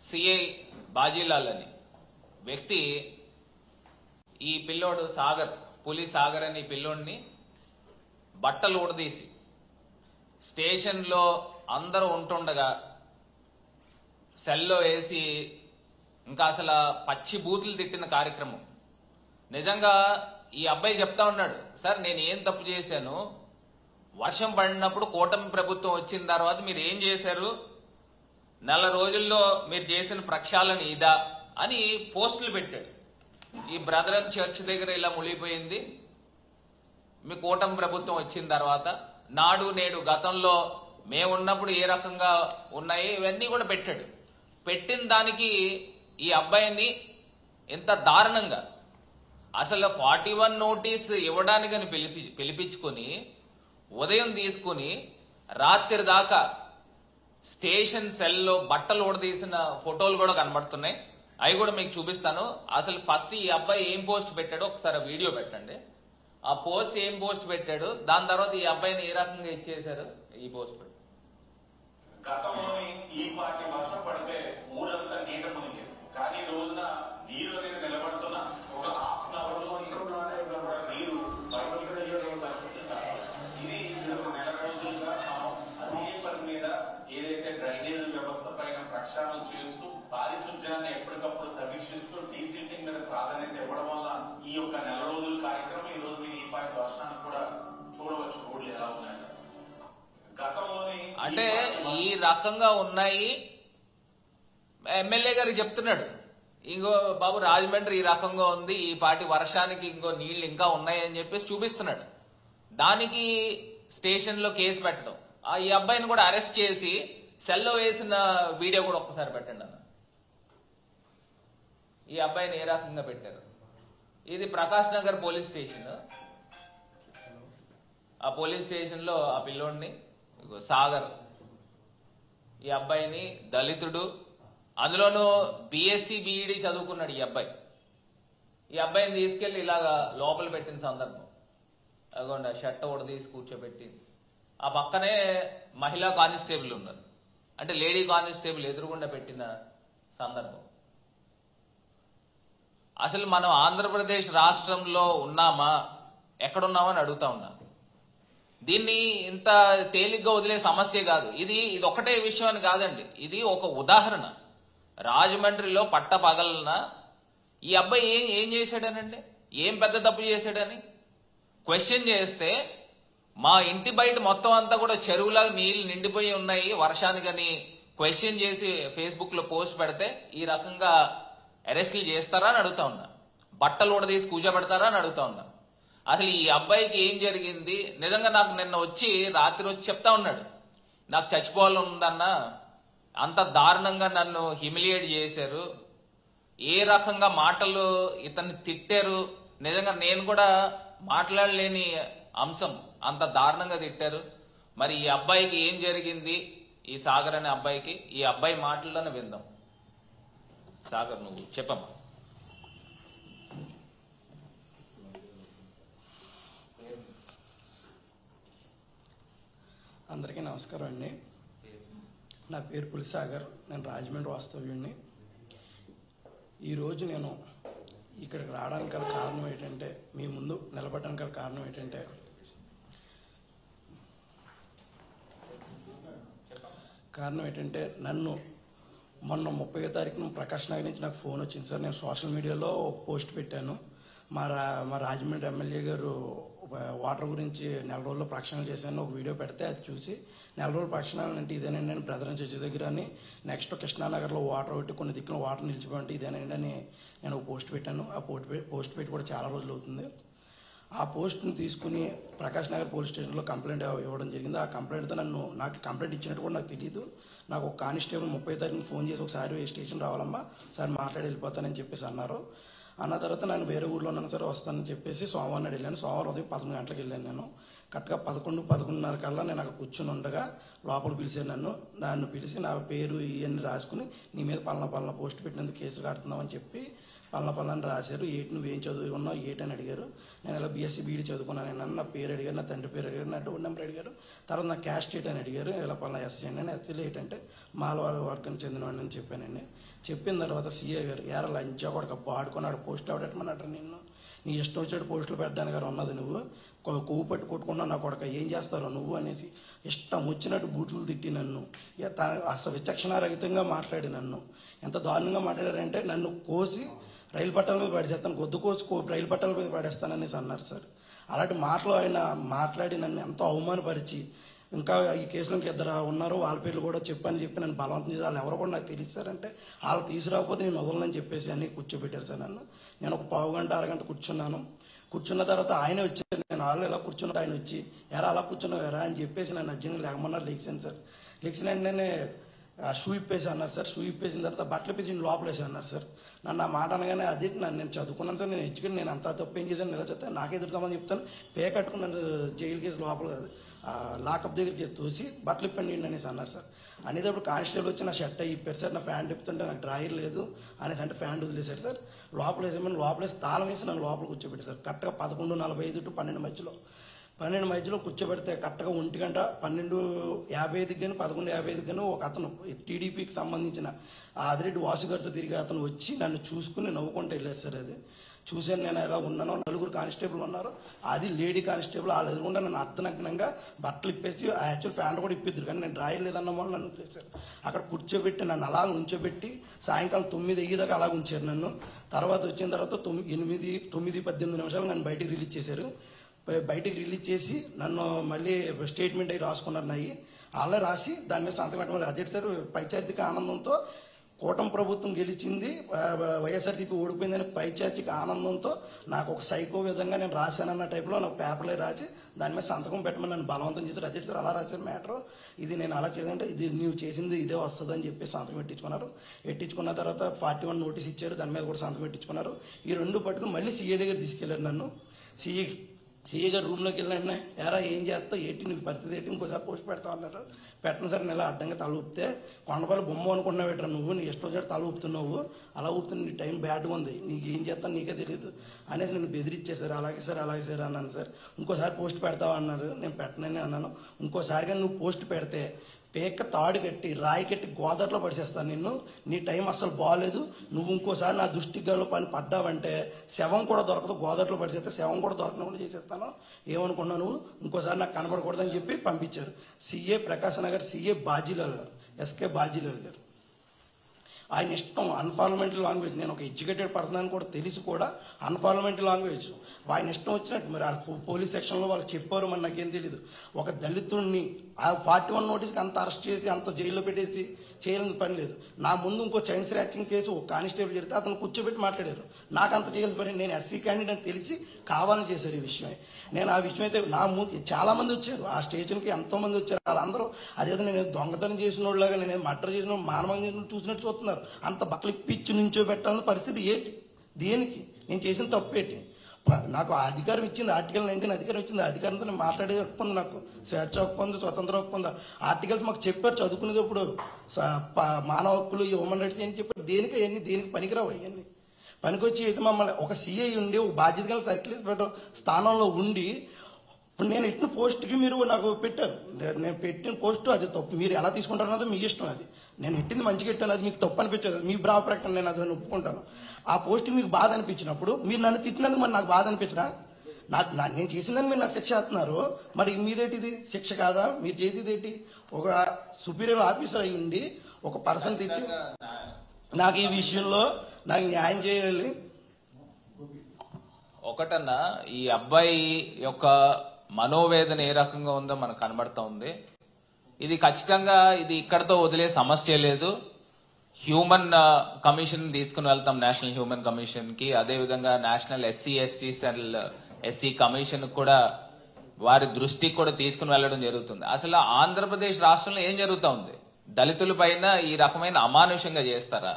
CI Bajilal అని వ్యక్తి ఈ పిల్లోడు సాగర్ పులి సాగర్ అని పిల్లోడిని బట్టలు ఊడదీసి స్టేషన్లో అందరూ ఉంటుండగా సెల్లో వేసి ఇంకా అసలు పచ్చి బూతులు తిట్టిన కార్యక్రమం. నిజంగా ఈ అబ్బాయి చెప్తా ఉన్నాడు, సార్ నేను ఏం తప్పు చేశాను, వర్షం పడినప్పుడు కూటమి ప్రభుత్వం వచ్చిన తర్వాత మీరు ఏం చేశారు, నెల రోజుల్లో మీరు చేసిన ప్రక్షాళన ఇదా అని పోస్టులు పెట్టాడు. ఈ బ్రదరన్ చర్చ్ దగ్గర ఇలా మునిగిపోయింది మీ కూటమి ప్రభుత్వం వచ్చిన తర్వాత, నాడు నేడు గతంలో మేమున్నప్పుడు ఏ రకంగా ఉన్నాయి ఇవన్నీ కూడా పెట్టాడు. పెట్టిన దానికి ఈ అబ్బాయిని ఎంత దారుణంగా అసలు 41 నోటీస్ ఇవ్వడానికని పిలిపించుకొని ఉదయం తీసుకుని రాత్రి దాకా స్టేషన్ సెల్లో బట్టలు ఊడదీసిన ఫోటోలు కూడా కనబడుతున్నాయి. అవి కూడా మీకు చూపిస్తాను. అసలు ఫస్ట్ ఈ అబ్బాయి ఏం పోస్ట్ పెట్టాడో ఒకసారి వీడియో పెట్టండి. ఆ పోస్ట్ ఏం పోస్ట్ పెట్టాడు, దాని తర్వాత ఈ అబ్బాయిని ఏ రకంగా ఇచ్చేశారు ఈ పోస్ట్ పెట్టాడు. గతంలోని ఈ పార్టీ వర్షం పడితే ఊరంతా నీట మునిగి, కానీ రోజున నీరు అనేది నిలబడుతున్న ఒక హాఫ్ అన్ అవర్ లో నీరు బయటకు పరిస్థితి. ఇది నెల రోజులుగా అదే పని మీద ఏదైతే డ్రైనేజ్ వ్యవస్థ పైన ప్రక్షాళన చేస్తూ పారిశుధ్యాన్ని ఎప్పటికప్పుడు సమీక్షిస్తూ డీసీటింగ్ మీద ప్రాధాన్యత ఇవ్వడం వల్ల ఈ యొక్క నెల రోజుల కార్యక్రమం ఈ రోజు మీరు ఈ పార్టీ వర్షాన్ని కూడా చూడవచ్చు. రోడ్లు ఎలా ఉన్నాయి గతంలోని అంటే ఈ రకంగా ఉన్నాయి. ఎమ్మెల్యే గారికి చెప్తున్నాడు, ఇంకో బాబు రాజమండ్రి ఈ రకంగా ఉంది, ఈ పాటి వర్షానికి ఇంకో నీళ్లు ఇంకా ఉన్నాయి అని చెప్పేసి చూపిస్తున్నాడు. దానికి స్టేషన్ లో కేసు పెట్టడం, ఈ అబ్బాయిని కూడా అరెస్ట్ చేసి సెల్లో వేసిన వీడియో కూడా ఒక్కసారి పెట్టండి అన్న. ఈ అబ్బాయిని ఏ రకంగా పెట్టారు. ఇది ప్రకాష్ నగర్ పోలీస్ స్టేషన్. ఆ పోలీస్ స్టేషన్ లో ఆ పిల్లోడిని సాగర్, ఈ అబ్బాయిని దళితుడు, అందులోనూ బీఎస్సీ బీఈడీ చదువుకున్నాడు ఈ అబ్బాయి. ఈ అబ్బాయిని తీసుకెళ్లి ఇలాగా లోపల పెట్టిన సందర్భం, అదిగోండి ఆ షర్ట్ కూడా తీసి కూర్చోబెట్టి, ఆ పక్కనే మహిళా కానిస్టేబుల్ ఉన్నారు, అంటే లేడీ కానిస్టేబుల్ ఎదురుగుండా పెట్టిన సందర్భం. అసలు మనం ఆంధ్రప్రదేశ్ రాష్ట్రంలో ఉన్నామా ఎక్కడున్నామని అడుగుతా ఉన్నా. దీన్ని ఇంత తేలిగ్గా వదిలే సమస్య కాదు. ఇది ఒకటే విషయం అని కాదండి, ఇది ఒక ఉదాహరణ. రాజమండ్రిలో పట్ట పగలన ఈ అబ్బాయి ఏం చేశాడనండి, ఏం పెద్ద తప్పు చేశాడని క్వశ్చన్ చేస్తే మా ఇంటి బయట మొత్తం అంతా కూడా చెరువులాగా నీళ్లు నిండిపోయి ఉన్నాయి వర్షానికని క్వశ్చన్ చేసి ఫేస్బుక్ లో పోస్ట్ పెడితే ఈ రకంగా అరెస్టులు చేస్తారా అని అడుగుతా ఉన్నా, బట్టలు కూడా తీసి కూర్చోబెడతారా అని అడుగుతా ఉన్నా. అసలు ఈ అబ్బాయికి ఏం జరిగింది, నిజంగా నాకు నిన్న రాత్రి వచ్చి చెప్తా ఉన్నాడు, నాకు చచ్చిపోవాలని ఉందన్నా, అంత దారుణంగా నన్ను హ్యూమిలియేట్ చేశారు, ఏ రకంగా మాటలు ఇతన్ని తిట్టారు, నిజంగా నేను కూడా మాట్లాడలేని అంశం, అంత దారుణంగా తిట్టారు. మరి ఈ అబ్బాయికి ఏం జరిగింది, ఈ సాగర్ అనే అబ్బాయికి, ఈ అబ్బాయి మాటల్లోనే విందాం. సాగర్ నువ్వు చెప్పమ్మా. అందరికీ నమస్కారం అండి. నా పేరు పులిసాగర్, నేను రాజమండ్రి వాస్తవ్యుడిని. ఈరోజు నేను ఇక్కడికి రావడానికి గల కారణం ఏంటంటే, మీ ముందు నిలబడడానికి గల కారణం ఏంటంటే, నన్ను మొన్న 30వ తారీఖున ప్రకాష్ నగర్ నుంచి నాకు ఫోన్ వచ్చింది సార్. నేను సోషల్ మీడియాలో పోస్ట్ పెట్టాను, మా రాజమండ్రి ఎమ్మెల్యే గారు వాటర్ గురించి నెల రోజుల్లో ప్రక్షాళన చేశాను ఒక వీడియో పెడితే, అది చూసి నెల రోజుల ప్రక్షాళన అంటే ఇదేనండి అని బ్రదరన్ చర్చి దగ్గర అని, నెక్స్ట్ కృష్ణానగర్లో వాటర్ పెట్టి కొన్ని దిక్కున వాటర్ నిలిచిపోయింటే ఇదేనండి అని నేను ఒక పోస్ట్ పెట్టాను. ఆ పోస్ట్ పెట్టి కూడా చాలా రోజులు అవుతుంది. ఆ పోస్ట్ని తీసుకుని ప్రకాష్ నగర్ పోలీస్ స్టేషన్లో కంప్లైంట్ ఇవ్వడం జరిగింది. ఆ కంప్లైంట్తో నాకు కంప్లైంట్ ఇచ్చినట్టు కూడా నాకు తెలియదు. నాకు ఒక కానిస్టేబుల్ 30వ తారీఖున ఫోన్ చేసి ఒకసారి స్టేషన్ రావాలమ్మా సార్ మాట్లాడి వెళ్ళిపోతానని చెప్పేసి అన్నారు. అన్న తర్వాత నేను వేరే ఊర్లో ఉన్నాను సరే వస్తానని చెప్పేసి సోమవారం నాడు వెళ్ళాను. సోమవారం ఉదయం 11 గంటలకు వెళ్ళాను. నేను కరెక్ట్గా 11-11:30 కల్లా నేను అక్కడ కూర్చొని ఉండగా లోపల పిలిచాను. నన్ను పిలిచి నా పేరు ఇవన్నీ రాసుకుని నీ మీద పలానా పోస్ట్ పెట్టినందుకు కేసు కడుతున్నామని చెప్పి పలానా రాశారు, నువ్వేం చదువుకున్నావు ఏంటని అడిగారు. నేను ఇలా బీఎస్సీ బీఈడీ చదువుకున్నాను, నా పేరు అడిగారు, నా తండ్రి పేరు అడిగారు, నా డోర్ నెంబర్ అడిగారు. తర్వాత నా క్యాస్ట్ ఏంటి అని అడిగారు. ఇలా పలానా ఎస్సీ అండి. నేను ఎస్సీలో ఏంటంటే మాలవాళ్ళ వర్గానికి చెందినవాడిని అని చెప్పానండి. చెప్పిన తర్వాత సీఏ గారు ఎరా లంచా కొడుకు బాడుకున్నాడు, పోస్టులు ఎవడెట్టమన్నట్టు నిన్ను, నీ ఇష్టం వచ్చాడు పోస్టులు పెట్టడానికి గారు ఉన్నది, నువ్వు కొవ్వు పట్టి కొట్టుకున్నావు నా కొడుక, ఏం చేస్తారో నువ్వు అనేసి ఇష్టం వచ్చినట్టు బూతులు తిట్టి నన్ను అసలు విచక్షణారహితంగా మాట్లాడి నన్ను ఎంత దారుణంగా మాట్లాడారంటే నన్ను కోసి రైలు పట్టాల మీద పడేస్తాను, గొద్దు కోసి రైలు పట్టాల మీద పడేస్తాననేసి అన్నారు సార్. అలాంటి మాటలు ఆయన మాట్లాడి నన్ను ఎంతో అవమానపరిచి, ఇంకా ఈ కేసులో ఇద్దరు ఉన్నారు వాళ్ళ పేర్లు కూడా చెప్పని చెప్పి నన్ను బలవంతం చేసి వాళ్ళు ఎవరో కూడా నాకు తెలియదు సార్. అంటే వాళ్ళు తీసుకురాకపోతే నేను వదలని చెప్పేసి అన్ని కూర్చోబెట్టారు సార్ నన్ను. నేను ఒక పావు గంట అరగంట కూర్చున్నాను. కూర్చున్న తర్వాత ఆయన వచ్చారు, నేను వాళ్ళు ఎలా కూర్చున్నట్టు ఆయన వచ్చి ఎరా అలా కూర్చున్నావు ఎరా అని చెప్పేసి నన్ను అర్జెంట్గా లేకమన్నారు. లెగిసాను సార్. లెగిసిన వెంటనే షూ ఇప్పేసి అన్నారు సార్. షూ ఇప్పేసిన తర్వాత బట్టలు ఇప్పేసి లోపల వేసి అన్నారు సార్. నన్ను ఆ మాట అనగానే అది నేను చదువుకున్నాను సార్, నేను ఎడ్యుకేట్, నేను అంతా తప్పు ఏం చేశాను ఇలా చెప్తాను, నాకే ఎదురుతామని చెప్తాను. పే కట్టుకుని నన్ను జైలు కేసు లోపల లాకప్ దగ్గరికి తోసి బట్టలు ఇప్పండి అనేసి అన్నారు సార్. అనేటప్పుడు కానిస్టేబుల్ వచ్చి నా షర్ట్ అయ్యి ఇప్పారు సార్. నా ప్యాంట్ ఇప్పుతుంటే నాకు డ్రాయర్ లేదు అనేసి అంటే ప్యాంట్ వదిలేశారు సార్. లోపల వేసేమని లోపల వేసి తాళం వేసి నన్ను లోపల కూర్చోబెట్టారు సార్. కరెక్ట్గా 11:45 to 12 మధ్యలో కూర్చోబెడితే కరెక్ట్గా 12:55 కానీ 11:55 కానీ ఒక అతను టీడీపీకి సంబంధించిన ఆదిరెడ్డి వాసుగారితో తిరిగి అతను వచ్చి నన్ను చూసుకుని నవ్వుకుంటూ వెళ్ళారు సార్. అది చూశాను నేను ఎలా ఉన్నానో. 4 కానిస్టేబుల్ ఉన్నారు, అది లేడీ కానిస్టేబుల్. వాళ్ళు ఎదురుకుండా నన్ను అర్ధనగ్నంగా బట్టలు ఇప్పేసి యాక్చువల్ ప్యాంట్ కూడా ఇప్పిద్దరు, కానీ నేను డ్రాయర్ లేదన్న వాళ్ళు నన్ను వదిలేశారు. అక్కడ కూర్చోబెట్టి నన్ను అలా ఉంచోబెట్టి సాయంకాలం 9 అయ్యేదాకా అలాగ ఉంచారు నన్ను. తర్వాత వచ్చిన తర్వాత 9:18 నన్ను బయటికి రిలీజ్ చేశారు. బయటికి రిలీజ్ చేసి నన్ను మళ్ళీ స్టేట్మెంట్ అయ్యి రాసుకున్నారు. నాయి అలా రాసి దాని మీద సంతకం పెట్టమని. అదే సార్ పైచార్జిక ఆనందంతో కూటమి ప్రభుత్వం గెలిచింది, వైఎస్ఆర్సీపీ ఓడిపోయిందని పైచార్జిక ఆనందంతో నాకు ఒక సైకో విధంగా నేను రాశానన్న టైప్లో నాకు పేపర్లే రాసి దాని మీద సంతకం పెట్టమని నన్ను బలవంతం చేశారు. అదే సార్ అలా రాశారు మ్యాటర్. ఇది నేను అలా చేయాలంటే ఇది నువ్వు చేసింది ఇదే వస్తుంది అని చెప్పి సంతకం పెట్టించుకున్నారు. పెట్టించుకున్న తర్వాత 41 నోటీస్ ఇచ్చారు, దాని మీద కూడా సంతకం పెట్టించుకున్నారు. ఈ రెండు పట్టుకుని మళ్ళీ సీఏ దగ్గర తీసుకెళ్లారు నన్ను. సీఏ గారు రూమ్లోకి వెళ్ళండి, ఎరా ఏం చేస్తావు ఏంటి నీకు పరిస్థితి ఏంటి, ఇంకోసారి పోస్ట్ పెడతావు అన్నారు. పెట్టను సార్. నేను ఇలా అడ్డంగా తల ఊపితే కొండపల్లి బొమ్మ అనుకున్నావు పెట్టరా నువ్వు, నీ ఇష్టం వచ్చాడు తల ఊపుతున్నావు, అలా ఊపుతున్నా, నీ టైం బ్యాడ్గా ఉంది, నీకు ఏం చేస్తాను నీకే తెలియదు అనేది నన్ను బెదిరించేశారు. అలాగే సార్ అన్నాను సార్. ఇంకోసారి పోస్ట్ పెడతావా అన్నారు. నేను పెట్టనని అన్నాను. ఇంకోసారిగా నువ్వు పోస్ట్ పెడితే పేక తాడు కట్టి రాయి కట్టి గోదావరిలో పడిచేస్తాను నిన్ను, నీ టైం అసలు బాగాలేదు, నువ్వు ఇంకోసారి నా దృష్టికి గల పని పడ్డావంటే శవం కూడా దొరకదు, గోదావరిలో పడిచేస్తే శవం కూడా దొరకకుండా చేసేస్తాను, ఏమనుకున్నావు నువ్వు, ఇంకోసారి నాకు కనపడకూడదని చెప్పి పంపించారు. సీఏ ప్రకాశ్ నగర్ సీఏ బాజీలాల్ గారు, ఎస్కే బాజీలాల్ గారు. ఆయన ఇష్టం అన్పార్లమెంటరీ లాంగ్వేజ్. నేను ఒక ఎడ్యుకేటెడ్ పర్సన్ అని కూడా తెలిసి కూడా అన్పార్లమెంటరీ లాంగ్వేజ్ ఆయన ఇష్టం వచ్చినట్టు. మరి పోలీస్ సెక్షన్లో వాళ్ళు చెప్పారు, మరి నాకేం తెలియదు. ఒక దళితుడిని ఆ 41 నోటీస్కి అంత అరెస్ట్ చేసి అంత జైల్లో పెట్టేసి చేయాలని పని లేదు. నా ముందు ఇంకో చైన్ స్నాచింగ్ కేసు ఒక కానిస్టేబుల్ చేస్తే అతను కూర్చోబెట్టి మాట్లాడారు. నాకు అంత చేయాల్సిన పని, నేను ఎస్సీ క్యాండిడేట్ అని తెలిసి కావాలని చేశారు ఈ విషయమే. నేను ఆ విషయం అయితే నా ముందు చాలా మంది వచ్చారు, ఆ స్టేషన్కి ఎంతో మంది వచ్చారు. వాళ్ళందరూ అదేదో నేను దొంగతనం చేసిన వాళ్ళగా, నేను మర్డర్ చేసిన మానవం చేసిన చూసినట్టు చూస్తున్నారు. అంత బట్టలు పిచ్చి నుంచో పెట్టాలన్న పరిస్థితి ఏంటి, దేనికి, నేను చేసిన తప్పేంటి? నాకు అధికారం ఇచ్చింది ఆర్టికల్ 19 అధికారం ఇచ్చింది. అధికారంతో నేను మాట్లాడే హక్కు ఉంది, నాకు స్వేచ్ఛ హక్కు ఉంది, స్వతంత్ర హక్కు ఉంది. ఆర్టికల్స్ మాకు చెప్పారు చదువుకునేటప్పుడు, మానవ హక్కులు, హ్యూమన్ రైట్స్ అని చెప్పారు. దేనికి అవన్నీ దేనికి పనికిరావు. అవన్నీ పనికొచ్చి అయితే మమ్మల్ని ఒక సీఐ ఉండి ఒక బాధ్యత గల సర్కిల్ ఇన్స్పెక్టర్ స్థానంలో ఉండి ఇప్పుడు నేను ఎట్టిన పోస్ట్కి మీరు నాకు పెట్టారు. నేను పెట్టిన పోస్ట్ అది తప్పు, మీరు ఎలా తీసుకుంటారన్నది మీ ఇష్టం. అది నేను ఎట్టింది మంచిగా పెట్టాను, అది మీకు తప్పు అనిపించదు, మీ బ్రావ ప్రకటన, నేను అది ఒప్పుకుంటాను. ఆ పోస్ట్ మీకు బాధ అనిపించినప్పుడు మీరు నన్ను తిట్టినందుకు మరి నాకు బాధ అనిపించరా? నేను చేసిందని మీరు నాకు శిక్ష వేస్తున్నారు, మరి మీదేటిది శిక్ష కాదా? మీరు చేసేది ఏంటి? ఒక సుపీరియర్ ఆఫీసర్ అయ్యి ఉండి ఒక పర్సన్ తిట్టి నాకు ఈ విషయంలో నాకు న్యాయం చేయాలి. ఒకటన్నా ఈ అబ్బాయి యొక్క మనోవేదన ఏ రకంగా ఉందో మనకు కనబడతా ఉంది. ఇది ఖచ్చితంగా ఇది ఇక్కడతో వదిలే సమస్య లేదు. హ్యూమన్ కమిషన్ తీసుకుని వెళ్తాం, నేషనల్ హ్యూమన్ కమిషన్ కి. అదేవిధంగా నేషనల్ ఎస్సీ కమిషన్ కూడా వారి దృష్టికి కూడా తీసుకుని వెళ్లడం జరుగుతుంది. అసలు ఆంధ్రప్రదేశ్ రాష్ట్రంలో ఏం జరుగుతా ఉంది? దళితుల పైన ఈ రకమైన అమానుషంగా చేస్తారా?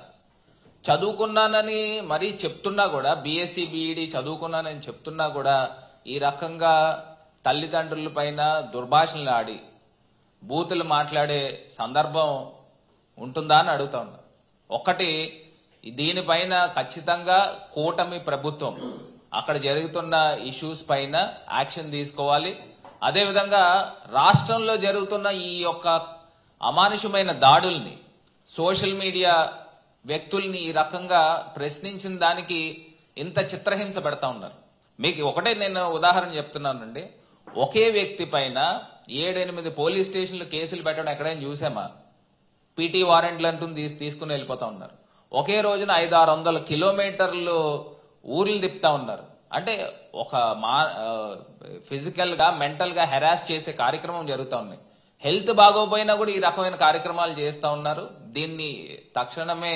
చదువుకున్నానని మరీ చెప్తున్నా కూడా, బీఎస్సీ బీఈడీ చదువుకున్నానని చెప్తున్నా కూడా ఈ రకంగా తల్లిదండ్రుల పైన దుర్భాషలు ఆడి బూతులు మాట్లాడే సందర్భం ఉంటుందా అని అడుగుతా ఉన్నా. ఒకటి, దీనిపైన ఖచ్చితంగా కూటమి ప్రభుత్వం అక్కడ జరుగుతున్న ఇష్యూస్ పైన యాక్షన్ తీసుకోవాలి. అదేవిధంగా రాష్ట్రంలో జరుగుతున్న ఈ యొక్క అమానుషమైన దాడుల్ని సోషల్ మీడియా వ్యక్తుల్ని ఈ రకంగా ప్రశ్నించిన దానికి ఇంత చిత్రహింస పెడతా ఉన్నారు. మీకు ఒకటే నేను ఉదాహరణ చెప్తున్నానండి. ఒకే వ్యక్తి పైన 7-8 పోలీస్ స్టేషన్లు కేసులు పెట్టడం ఎక్కడైనా చూసామా? పీటీ వారెంట్లు అంటూ తీసుకుని వెళ్ళిపోతా ఉన్నారు. ఒకే రోజున 500-600 కిలోమీటర్లు ఊర్లు తిప్పుతా ఉన్నారు. అంటే ఒక ఫిజికల్ గా మెంటల్ గా హెరాస్ చేసే కార్యక్రమం జరుగుతూ ఉన్నాయి. హెల్త్ బాగోపోయినా కూడా ఈ రకమైన కార్యక్రమాలు చేస్తా ఉన్నారు. దీన్ని తక్షణమే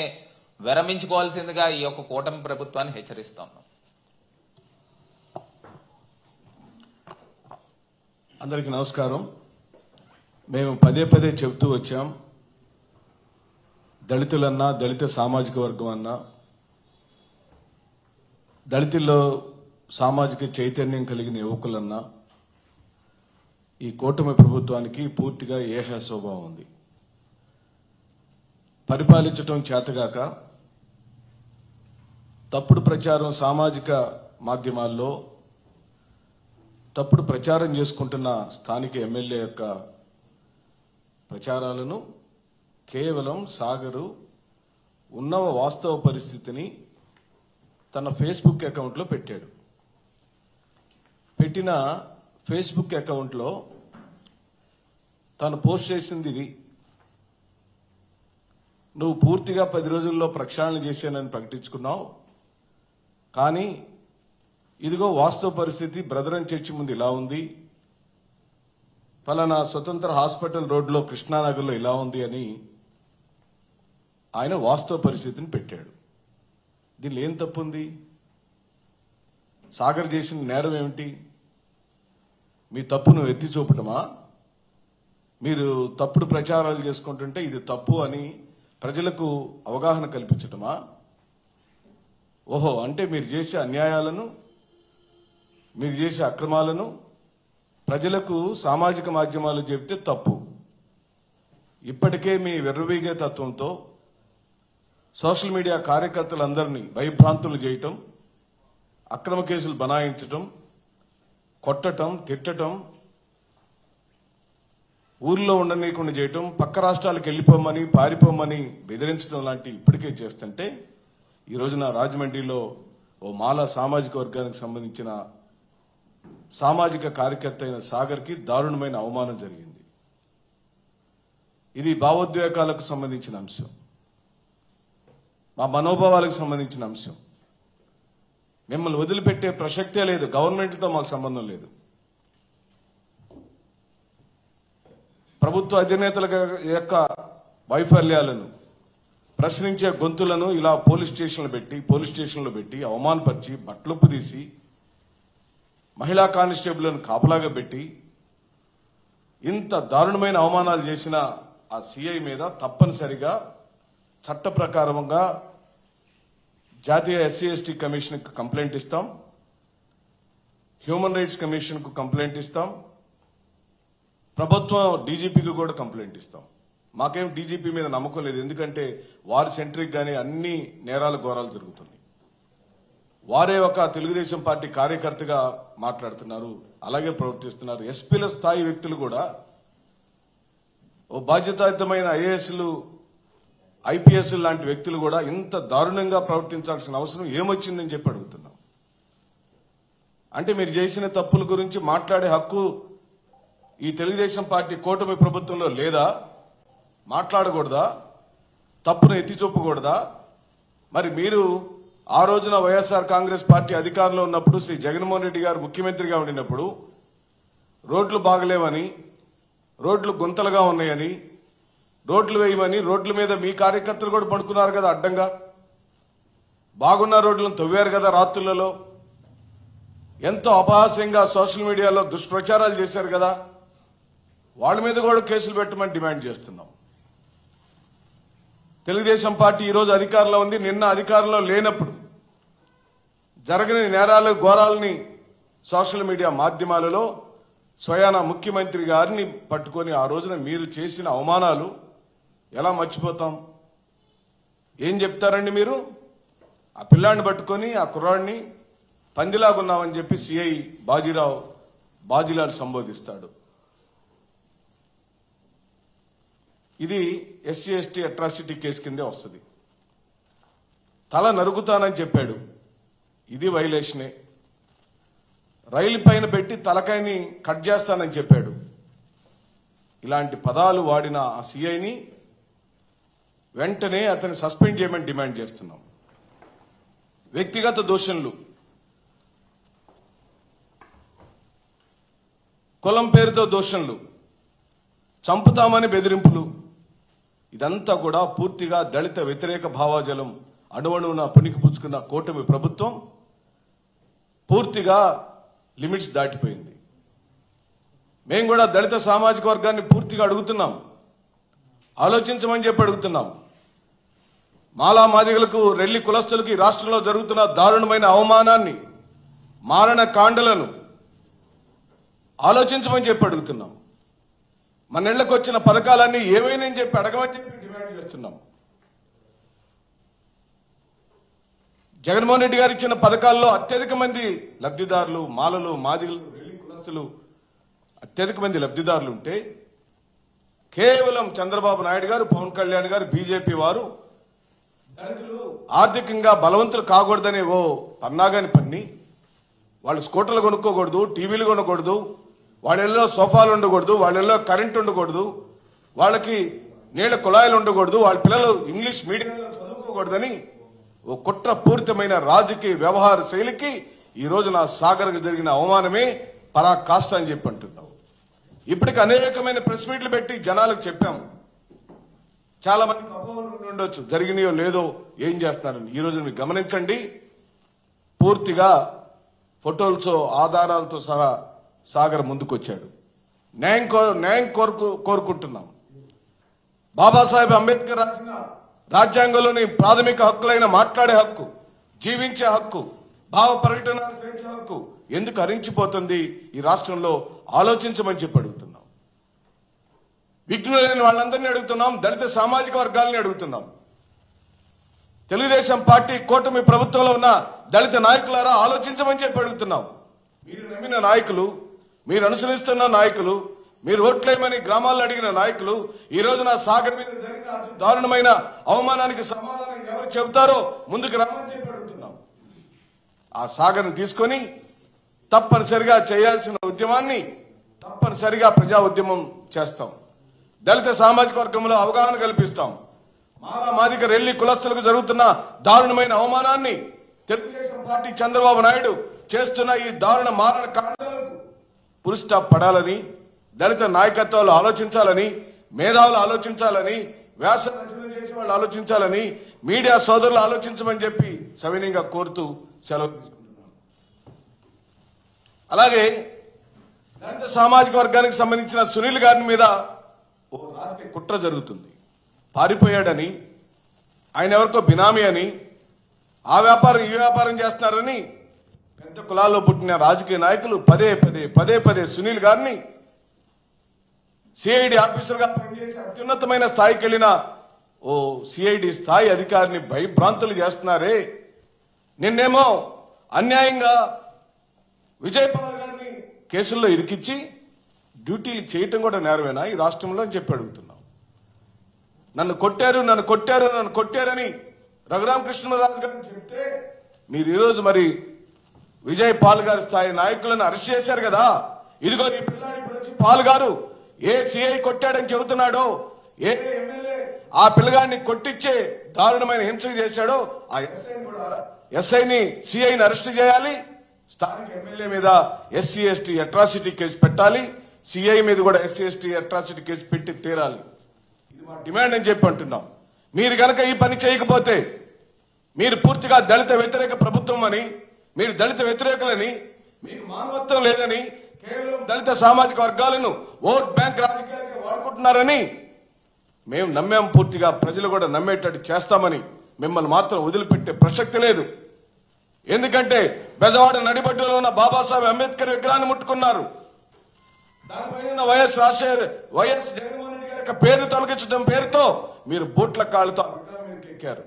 విరమించుకోవాల్సిందిగా ఈ యొక్క కూటమి ప్రభుత్వాన్ని హెచ్చరిస్తా ఉన్నాం. అందరికీ నమస్కారం. మేము పదే పదే చెబుతూ వచ్చాం, దళితులన్నా, దళిత సామాజిక వర్గం అన్నా, దళితుల్లో సామాజిక చైతన్యం కలిగిన యువకులన్నా ఈ కూటమి ప్రభుత్వానికి పూర్తిగా ఏహ స్వభావం ఉంది. పరిపాలించడం చేతగాక తప్పుడు ప్రచారం సామాజిక మాధ్యమాల్లో తప్పుడు ప్రచారం చేసుకుంటున్న స్థానిక ఎమ్మెల్యే యొక్క ప్రచారాలను కేవలం సాగరు ఉన్న వాస్తవ పరిస్థితిని తన ఫేస్బుక్ అకౌంట్లో పెట్టాడు. పెట్టిన ఫేస్బుక్ అకౌంట్లో తాను పోస్ట్ చేసింది ఇది: నువ్వు పూర్తిగా 10 రోజుల్లో ప్రక్షాళన చేశానని ప్రకటించుకున్నావు, కానీ ఇదిగో వాస్తవ పరిస్థితి బ్రదరన్ చర్చి ముందు ఇలా ఉంది, ఫలానా స్వతంత్ర హాస్పిటల్ రోడ్లో కృష్ణానగర్లో ఇలా ఉంది అని ఆయన వాస్తవ పరిస్థితిని పెట్టాడు. దీనిలో ఏం తప్పుంది? సాగర్ చేసిన నేరం ఏమిటి? మీ తప్పును ఎత్తి చూపటమా? మీరు తప్పుడు ప్రచారాలు చేసుకుంటుంటే ఇది తప్పు అని ప్రజలకు అవగాహన కల్పించటమా? ఓహో, అంటే మీరు చేసే అన్యాయాలను, మీరు చేసే అక్రమాలను ప్రజలకు సామాజిక మాధ్యమాలు చెబితే తప్పు. ఇప్పటికే మీ వెర్రవీగే తత్వంతో సోషల్ మీడియా కార్యకర్తలందరినీ భయభ్రాంతులు చేయటం, అక్రమ కేసులు బనాయించటం, కొట్టటం, తిట్టటం, ఊర్లో ఉండనీయకుండా చేయటం, పక్క రాష్ట్రాలకు వెళ్లిపోమని, పారిపోమని బెదిరించడం లాంటి ఇప్పటికే చేస్తుంటే ఈ రోజున రాజమండ్రిలో ఓ మాల సామాజిక వర్గానికి సంబంధించిన సామాజిక కార్యకర్త అయిన సాగర్కి దారుణమైన అవమానం జరిగింది. ఇది భావోద్వేగాలకు సంబంధించిన అంశం, మా మనోభావాలకు సంబంధించిన అంశం. మిమ్మల్ని వదిలిపెట్టే ప్రసక్తే లేదు. గవర్నమెంట్తో మాకు సంబంధం లేదు. ప్రభుత్వ అధినేతల యొక్క వైఫల్యాలను ప్రశ్నించే గొంతులను ఇలా పోలీస్ స్టేషన్లో పెట్టి అవమానపరిచి, బట్టలుప్పు తీసి, మహిళా కానిస్టేబుల్ను కాపలాగా పెట్టి ఇంత దారుణమైన అవమానాలు చేసిన ఆ సిఐ మీద తప్పనిసరిగా చట్ట ప్రకారంగా జాతీయ ఎస్సీ/ఎస్టీ కమిషన్కు కంప్లైంట్ ఇస్తాం, హ్యూమన్ రైట్స్ కమిషన్కు కంప్లైంట్ ఇస్తాం, ప్రభుత్వం డీజీపీకి కూడా కంప్లైంట్ ఇస్తాం. మాకేం డీజీపీ మీద నమ్మకం లేదు, ఎందుకంటే వారి సెంట్రిక్ గానీ అన్ని నేరాలు ఘోరాలు జరుగుతుంది. వారే ఒక తెలుగుదేశం పార్టీ కార్యకర్తగా మాట్లాడుతున్నారు, అలాగే ప్రవర్తిస్తున్నారు. ఎస్పీల స్థాయి వ్యక్తులు కూడా, ఓ బాధ్యతాయుతమైన ఐఏఎస్లు, ఐపీఎస్ లాంటి వ్యక్తులు కూడా ఇంత దారుణంగా ప్రవర్తించాల్సిన అవసరం ఏమొచ్చిందని చెప్పి అడుగుతున్నాం. అంటే మీరు చేసిన తప్పుల గురించి మాట్లాడే హక్కు ఈ తెలుగుదేశం పార్టీ కూటమి ప్రభుత్వంలో లేదా? మాట్లాడకూడదా? తప్పును ఎత్తి చూపకూడదా? మరి మీరు ఆ రోజున వైఎస్ఆర్ కాంగ్రెస్ పార్టీ అధికారంలో ఉన్నప్పుడు, శ్రీ జగన్మోహన్ రెడ్డి గారు ముఖ్యమంత్రిగా ఉండినప్పుడు రోడ్లు బాగలేవని, రోడ్లు గుంతలుగా ఉన్నాయని, రోడ్లు వేయమని రోడ్ల మీద మీ కార్యకర్తలు కూడా పడుకున్నారు కదా అడ్డంగా. బాగున్న రోడ్లను తవ్వారు కదా రాత్రులలో. ఎంతో అపహాస్యంగా సోషల్ మీడియాలో దుష్ప్రచారాలు చేశారు కదా, వాళ్ళ మీద కూడా కేసులు పెట్టమని డిమాండ్ చేస్తున్నాం. తెలుగుదేశం పార్టీ ఈరోజు అధికారంలో ఉంది, నిన్న అధికారంలో లేనప్పుడు జరగని నేరాలు ఘోరాలని సోషల్ మీడియా మాధ్యమాలలో స్వయాన ముఖ్యమంత్రి గారిని పట్టుకొని ఆ రోజున మీరు చేసిన అవమానాలు ఎలా మర్చిపోతాం? ఏం చెప్తారండి మీరు? ఆ పిల్లాడిని పట్టుకొని ఆ కుర్రాడిని పందిలాగున్నామని చెప్పి సిఐ బాజీలాల్ సంబోధిస్తాడు. ఇది ఎస్సీ ఎస్టీ అట్రాసిటీ కేసు కిందే వస్తుంది. తల నరుకుతానని చెప్పాడు, ఇది వైలేషనే. రైలు పైన పెట్టి తలకాయని కట్ చేస్తానని చెప్పాడు. ఇలాంటి పదాలు వాడిన ఆ సిఐని వెంటనే అతన్ని సస్పెండ్ చేయమని డిమాండ్ చేస్తున్నాం. వ్యక్తిగత దూషణలు, కులం పేరుతో దూషణలు, చంపుతామని బెదిరింపులు, ఇదంతా కూడా పూర్తిగా దళిత వ్యతిరేక భావాజలం అణువణువున పుణికిపుచ్చుకున్న కూటమి ప్రభుత్వం పూర్తిగా లిమిట్స్ దాటిపోయింది. మేము కూడా దళిత సామాజిక వర్గాన్ని పూర్తిగా అడుగుతున్నాం, ఆలోచించమని చెప్పి అడుగుతున్నాం. మాలా మాదిగలకు, రెల్లి కులస్తులకు ఈ రాష్ట్రంలో జరుగుతున్న దారుణమైన అవమానాన్ని, మారణ కాండలను ఆలోచించమని చెప్పి అడుగుతున్నాం. మన ఇళ్లకు వచ్చిన పథకాలన్నీ ఏవైనా చెప్పి అడగమని చెప్పి డిమాండ్ చేస్తున్నాం. జగన్మోహన్ రెడ్డి గారు ఇచ్చిన పథకాల్లో అత్యధిక మంది లబ్ధిదారులు మాలలు, మాదిగలు, రెల్లి కులస్తులు అత్యధిక మంది లబ్ధిదారులు ఉంటే కేవలం చంద్రబాబు నాయుడు గారు, పవన్ కళ్యాణ్ గారు, బీజేపీ వారు దళితులు ఆర్థికంగా బలవంతులు కాకూడదనే ఓ పన్నాగాని పన్ని వాళ్ళు స్కూటర్లు కొనుక్కోకూడదు, టీవీలు కొనకూడదు, వాళ్ళల్లో సోఫాలు ఉండకూడదు, వాళ్ళల్లో కరెంట్ ఉండకూడదు, వాళ్ళకి నీళ్ల కుళాయిలు ఉండకూడదు, వాళ్ళ పిల్లలు ఇంగ్లీష్ మీడియంలో చదువుకోకూడదని ఓ కుట్రపూరితమైన రాజకీయ వ్యవహార శైలికి ఈ రోజు నా సాగర్కు జరిగిన అవమానమే పరాకాష్ట అని చెప్పి అంటున్నాం. ఇప్పటికి అనేకమైన ప్రెస్ మీట్లు పెట్టి జనాలకు చెప్పాము. చాలా మందికి అపోహలు ఉండొచ్చు, జరిగినాయో లేదో ఏం చేస్తున్నారని. ఈ రోజు మీరు గమనించండి, పూర్తిగా ఫోటోలతో ఆధారాలతో సహా సాగర్ ముందుకొచ్చాడు. న్యాయం కోరుకుంటున్నాం. బాబాసాహెబ్ అంబేద్కర్ రాసిన రాజ్యాంగంలోని ప్రాథమిక హక్కులైన మాట్లాడే హక్కు, జీవించే హక్కు, భావ ప్రకటన స్వేచ్ఛ హక్కు ఎందుకు హరించిపోతుంది ఈ రాష్ట్రంలో ఆలోచించమని చెప్పి అడుగుతున్నాం. విఘ్నులైన వాళ్ళందరినీ అడుగుతున్నాం, దళిత సామాజిక వర్గాలని అడుగుతున్నాం. తెలుగుదేశం పార్టీ కూటమి ప్రభుత్వంలో ఉన్న దళిత నాయకులారా ఆలోచించమని చెప్పి అడుగుతున్నాం. మీరు నమ్మిన నాయకులు, మీరు అనుసరిస్తున్న నాయకులు, మీరు ఓట్లేమని గ్రామాల్లో అడిగిన నాయకులు ఈ రోజు నా సాగర్ మీద జరిగిన దారుణమైన అవమానానికి సమాధానం ఎవరు చెబుతారో ముందుకు రమ్మని చెప్పి అడుగుతున్నాం. ఆ సాగర్ని తీసుకొని తప్పనిసరిగా చేయాల్సిన ఉద్యమాన్ని తప్పనిసరిగా ప్రజా ఉద్యమం చేస్తాం. దళిత సామాజిక వర్గంలో అవగాహన కల్పిస్తాం. మాలా మాదిగ రెల్లి కులస్తులకు జరుగుతున్న దారుణమైన అవమానాన్ని తెలుగుదేశం పార్టీ చంద్రబాబు నాయుడు చేస్తున్న ఈ దారుణ మారణ కాండాలకు పులి స్టాప్ పడాలని, దళిత నాయకత్వాలు ఆలోచించాలని, మేధావులు ఆలోచించాలని, వ్యాస రచన చేసే వాళ్ళు ఆలోచించాలని, మీడియా సోదరులు ఆలోచించమని చెప్పి సవినయంగా కోరుతూ సెలవు తీసుకుంటున్నాను. అలాగే దళిత సామాజిక వర్గానికి సంబంధించిన సునీల్ గారి మీద ఓ రాజకీయ కుట్ర జరుగుతుంది. పారిపోయాడని, ఆయన ఎవరికో బినామీ అని, ఆ వ్యాపారం ఈ వ్యాపారం చేస్తున్నారని పెద్ద కులాల్లో పుట్టిన రాజకీయ నాయకులు పదే పదే సునీల్ గారిని సిఐడి ఆఫీసర్ గా పనిచేసి అత్యున్నతమైన స్థాయికి వెళ్లిన ఓ సిఐడి స్థాయి అధికారిని భయభ్రాంతులు చేస్తున్నారే. నిన్నేమో అన్యాయంగా విజయపాల్ గారిని కేసుల్లో ఇరికిచ్చి డ్యూటీలు చేయటం కూడా నేరమేనా ఈ రాష్ట్రంలో అని చెప్పి అడుగుతున్నాం. నన్ను కొట్టారని రఘురామకృష్ణరాజు గారిని చెప్తే మీరు ఈరోజు మరి విజయ్ పాల్ గారి స్థాయి నాయకులను అరెస్ట్ చేశారు కదా. ఇదిగో ఈ పిల్లాడి ఇప్పుడు వచ్చి పాల్ గారు ఏ సిఐ కొట్టాడని చెబుతున్నాడో, ఏ ఎమ్మెల్యే ఆ పిల్లగాడిని కొట్టించే దారుణమైన హింస చేశాడో ఆ ఎస్ఐని సిఐని అరెస్ట్ చేయాలి. స్థానిక ఎమ్మెల్యే మీద ఎస్సీ ఎస్టీ అట్రాసిటీ కేసు పెట్టాలి. సిఐ మీద కూడా ఎస్సీ ఎస్టీ అట్రాసిటీ కేసు పెట్టి తీరాలి. ఇది మా డిమాండ్ అని చెప్పి అంటున్నాం. మీరు గనక ఈ పని చేయకపోతే మీరు పూర్తిగా దళిత వ్యతిరేక ప్రభుత్వం అని, మీరు దళిత వ్యతిరేకులని, మీకు మానవత్వం లేదని, కేవలం దళిత సామాజిక వర్గాలను ఓట్ బ్యాంక్ రాజకీయాలకు వాడుకుంటున్నారని మేము నమ్మాం. పూర్తిగా ప్రజలు కూడా నమ్మేటట్టు చేస్తామని మిమ్మల్ని మాత్రం వదిలిపెట్టే ప్రసక్తి లేదు. ఎందుకంటే బెజవాడ నడిబడ్డులో ఉన్న బాబాసాహెబ్ అంబేద్కర్ విగ్రహాన్ని ముట్టుకున్నారు. దానిపైన వైఎస్ జగన్మోహన్ రెడ్డి గారి పేరు తొలగించడం పేరుతో మీరు బూట్ల కాళ్ళతో ఎక్కారు.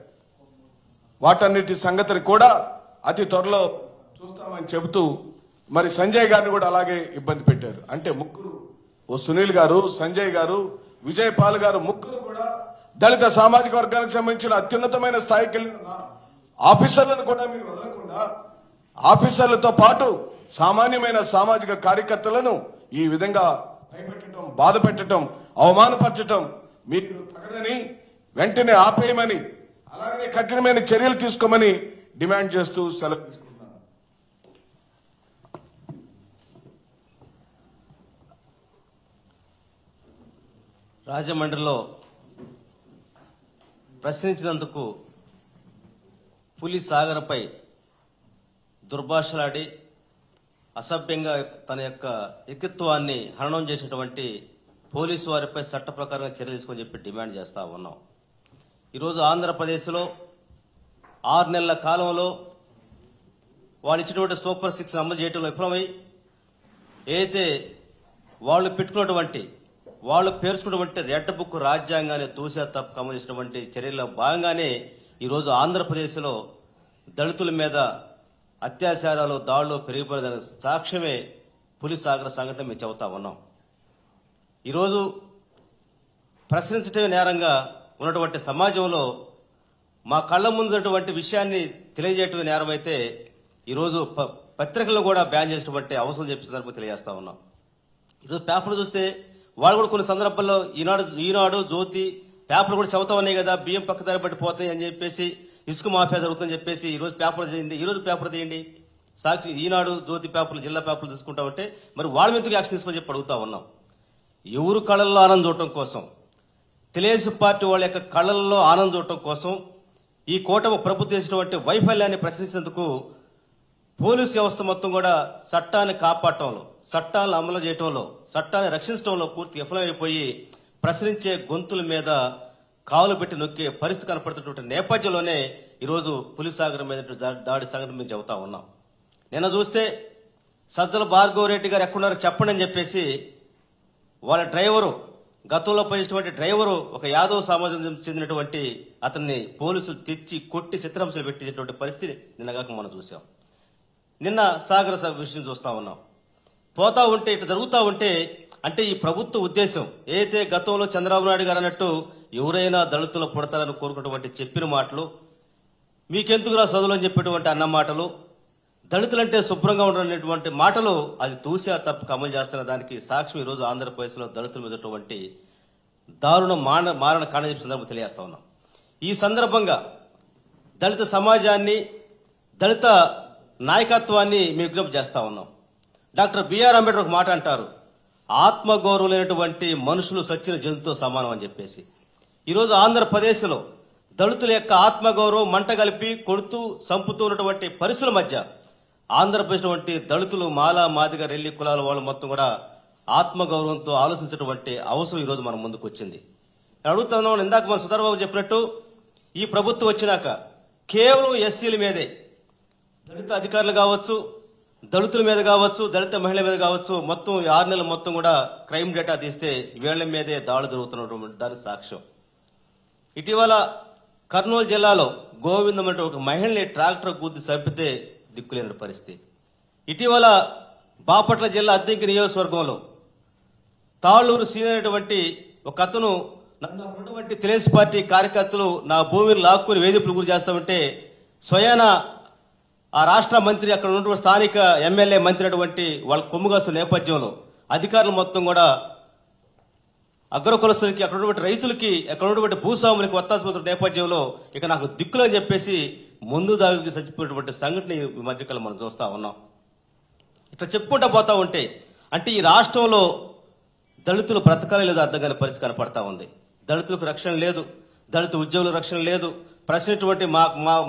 వాటన్నిటి సంగతిని కూడా అతి త్వరలో చూస్తామని చెబుతూ మరి సంజయ్ గారిని కూడా అలాగే ఇబ్బంది పెట్టారు. అంటే ముగ్గురు, ఓ సునీల్ గారు, సంజయ్ గారు, విజయ్ పాల్ గారు, ముగ్గురు కూడా దళిత సామాజిక వర్గానికి సంబంధించిన అత్యున్నతమైన స్థాయికి వెళ్ళిన ఆఫీసర్లను కూడా మీరు వదలకుండా ఆఫీసర్లతో పాటు సామాన్యమైన సామాజిక కార్యకర్తలను ఈ విధంగా భయపెట్టడం, బాధ పెట్టడం, అవమానపరచడం మీరు తగదని వెంటనే ఆపేయమని, అలాగే కఠినమైన చర్యలు తీసుకోమని డిమాండ్ చేస్తూ సెలవు తీసుకుంటున్నాను. రాజమండ్రిలో ప్రశ్నించినందుకు పులి సాగర్పై దుర్భాషలాడి అసభ్యంగా తన యొక్క వ్యక్తిత్వాన్ని హననం చేసినటువంటి పోలీసు వారిపై చట్ట ప్రకారంగా చర్యలు తీసుకొని చెప్పి డిమాండ్ చేస్తా ఉన్నాం. ఈరోజు ఆంధ్రప్రదేశ్లో 6 నెలల కాలంలో వాళ్ళు ఇచ్చినటువంటి సూపర్ 6 అమలు చేయడంలో విఫలమై ఏదైతే వాళ్ళు పెట్టుకున్నటువంటి వాళ్ళు పేర్చుకున్నటువంటి రెడ్ బుక్ రాజ్యాంగాన్ని తూసా తప్ప అమలు చేసినటువంటి చర్యల్లో భాగంగానే ఈరోజు ఆంధ్రప్రదేశ్లో దళితుల మీద అత్యాచారాలు, దాడులు పెరిగిపోయిన సాక్ష్యమే పులి సాగర్ సంఘటన మేము చెబుతా ఉన్నాం. ఈరోజు ప్రశ్నించటమే నేరంగా ఉన్నటువంటి సమాజంలో మా కళ్ల ముందున్నటువంటి విషయాన్ని తెలియజేయటమే నేరం అయితే ఈరోజు పత్రికల్లో కూడా బ్యాన్ చేసినటువంటి అవసరం చెప్పి సందర్భంగా తెలియజేస్తా ఉన్నాం. ఈరోజు పేపర్లు చూస్తే వాళ్ళు కూడా కొన్ని సందర్భాల్లో ఈనాడు జ్యోతి పేపర్లు కూడా చెబుతా ఉన్నాయి కదా, బియ్యం పక్కదారి బట్టి పోతాయి అని చెప్పేసి, ఇసుక మాఫియా జరుగుతుందని చెప్పేసి ఈరోజు పేపర్ చేయండి, ఈరోజు పేపర్ తీయండి. సాక్షి, ఈనాడు, జ్యోతి పేపర్లు, జిల్లా పేపర్లు తీసుకుంటా ఉంటే మరి వాళ్ళ మీదకి యాక్షన్ తీసుకొని చెప్పి అడుగుతా ఉన్నాం. ఎవరు కళల్లో ఆనందం చూడటం కోసం, తెలుగుదేశం పార్టీ వాళ్ళ యొక్క కళల్లో ఆనందం చూడటం కోసం ఈ కూటమి ప్రభుత్వం చేసినటువంటి వైఫల్యాన్ని ప్రశ్నించేందుకు పోలీసు వ్యవస్థ మొత్తం కూడా చట్టాన్ని కాపాడటంలో, చట్టాలను అమలు చేయటంలో, చట్టాన్ని రక్షించడంలో పూర్తి విఫలమైపోయి ప్రశ్నించే గొంతుల మీద కాలు పెట్టి నొక్కే పరిస్థితి కనపడుతున్నటువంటి నేపథ్యంలోనే ఈరోజు పులిసాగర్ మీద దాడి సంఘటన మేము చెబుతా ఉన్నాం. నిన్న చూస్తే సజ్జల భార్గవ రెడ్డి గారు ఎక్కడున్నారో చెప్పండి అని చెప్పేసి వాళ్ళ డ్రైవరు, గతంలో పోయినటువంటి డ్రైవరు ఒక యాదవ్ సమాజం చెందినటువంటి అతన్ని పోలీసులు తెచ్చి కొట్టి చిత్రహింసలు పెట్టినటువంటి పరిస్థితి నిన్నగాక మనం చూసాం. నిన్న సాగర్ విషయం చూస్తా ఉన్నాం. పోతా ఉంటే ఇట్లా జరుగుతా ఉంటే అంటే ఈ ప్రభుత్వ ఉద్దేశం ఏదైతే గతంలో చంద్రబాబు నాయుడు గారు అన్నట్టు ఎవరైనా దళితులు పుడతారని కోరుకున్నటువంటి చెప్పిన మాటలు, మీకెందుకురా చదువులు అని చెప్పేటువంటి అన్న మాటలు, దళితులంటే శుభ్రంగా ఉండనటువంటి మాటలు అది తూసా తప్పక అమలు చేస్తున్న దానికి సాక్ష్యం ఈరోజు ఆంధ్రప్రదేశ్లో దళితుల మీద దారుణ మారణ కాండ చెప్పిన సందర్భం తెలియజేస్తా ఉన్నాం. ఈ సందర్భంగా దళిత సమాజాన్ని, దళిత నాయకత్వాన్ని మేము విజ్ఞప్తి చేస్తా ఉన్నాం. డాక్టర్ బిఆర్ అంబేద్కర్ ఒక మాట అంటారు, ఆత్మగౌరవం లేనటువంటి మనుషులు సచ్చిన జంతువుతో సమానం అని చెప్పేసి. ఈరోజు ఆంధ్రప్రదేశ్లో దళితుల యొక్క ఆత్మగౌరవం మంట కలిపి కొడుతూ చంపుతూ ఉన్నటువంటి పరిస్థితుల మధ్య ఆంధ్రప్రదేశ్ వంటి దళితులు, మాలా, మాదిగ, రెల్లి కులాల వాళ్ళు మొత్తం కూడా ఆత్మగౌరవంతో ఆలోచించేటువంటి అవసరం ఈరోజు మన ముందుకు వచ్చింది. అడుగుతున్నాం, ఇందాక మన సుధర్బాబు చెప్పినట్టు ఈ ప్రభుత్వం వచ్చినాక కేవలం ఎస్సీల మీదే, దళిత అధికారులు కావచ్చు, దళితుల మీద కావచ్చు, దళిత మహిళల మీద కావచ్చు, మొత్తం 6 నెలలు మొత్తం కూడా క్రైమ్ డేటా తీస్తే వీళ్ల మీదే దాడులు జరుగుతున్నటువంటి దానికి సాక్ష్యం. ఇటీవల కర్నూలు జిల్లాలో గోవిందం అంటే ఒక మహిళని ట్రాక్టర్ గుద్ది చంపితే దిక్కులేని పరిస్థితి. ఇటీవల బాపట్ల జిల్లా అద్దెంకి నియోజకవర్గంలో తాళ్లూరు సీనియర్ ఒక అతను నన్ను ఉన్నటువంటి తెలుగుదేశం పార్టీ కార్యకర్తలు నా భూమిని లాక్కుని వేధింపులు గురి చేస్తామంటే స్వయాన ఆ రాష్ట్ర మంత్రి, అక్కడ ఉన్నటువంటి స్థానిక ఎమ్మెల్యే మంత్రి అటువంటి వాళ్ళ కొమ్ముగాస్తున్న నేపథ్యంలో అధికారులు మొత్తం కూడా అగ్రకులస్తులకి, అక్కడ ఉన్నటువంటి రైతులకి, అక్కడ ఉన్నటువంటి భూస్వాములకి ఒత్తాసపోతున్న నేపథ్యంలో ఇక నాకు దిక్కులు అని చెప్పేసి ముందు దాగి చచ్చిపోయినటువంటి సంఘటన ఈ మధ్యకాలం మనం చూస్తా ఉన్నాం. ఇట్లా చెప్పుకుంటా పోతా ఉంటే అంటే ఈ రాష్ట్రంలో దళితులు బ్రతకాలి లేదో అర్థం కాని పరిస్థితి కనపడతా ఉంది. దళితులకు రక్షణ లేదు, దళిత ఉద్యోగులకు రక్షణ లేదు. ప్రశ్నించినటువంటి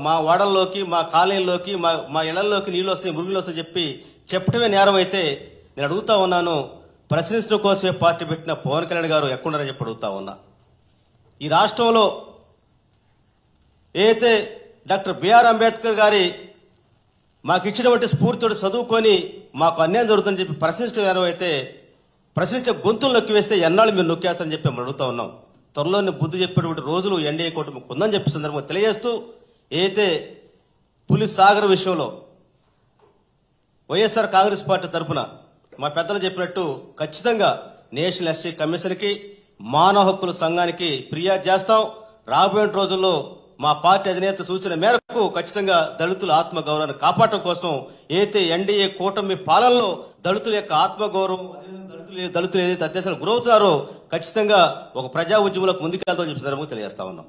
మా వాడల్లోకి, మా కాలనీల్లోకి, మా ఇళ్లలోకి నీళ్లు వస్తాయి, మురుగులు వస్తాయని చెప్పటమే నేరం అయితే నేను అడుగుతా ఉన్నాను, ప్రశ్నించడం కోసమే పార్టీ పెట్టిన పవన్ కళ్యాణ్ గారు ఎక్కడున్నారని చెప్పి అడుగుతా ఉన్నా. ఈ రాష్ట్రంలో ఏదైతే డాక్టర్ బిఆర్ అంబేద్కర్ గారి మాకు ఇచ్చినటువంటి స్ఫూర్తితో చదువుకొని మాకు అన్యాయం జరుగుతుందని చెప్పి ప్రశ్నించడం నేరం అయితే ప్రశ్నించే గొంతులు నొక్కి వేస్తే ఎన్నాళ్ళు మీరు నొక్కేస్తారని చెప్పి మనం అడుగుతా ఉన్నాం. త్వరలోనే బుద్ధి చెప్పేటువంటి రోజులు ఎన్డీఏ కూటమి ఉందని చెప్పి సందర్భంగా తెలియజేస్తూ ఏదైతే పులి సాగర్ విషయంలో వైఎస్ఆర్ కాంగ్రెస్ పార్టీ తరఫున మా పెద్దలు చెప్పినట్టు ఖచ్చితంగా నేషనల్ ఎస్సీ కమిషన్ కి మానవ హక్కుల సంఘానికి ఫిర్యాదు చేస్తాం. రాబోయే రోజుల్లో మా పార్టీ అధినేత సూచన మేరకు ఖచ్చితంగా దళితుల ఆత్మగౌరవాన్ని కాపాడటం కోసం ఏదైతే ఎన్డీఏ కూటమి పాలనలో దళితుల యొక్క ఆత్మగౌరవం దళితులు ఏదైతే అత్యాచారాలకు గురవుతున్నారో ఖచ్చితంగా ఒక ప్రజా ఉద్యమంలోకి ముందుకెళ్తామని చెప్పి తెలియజేస్తా ఉన్నాం.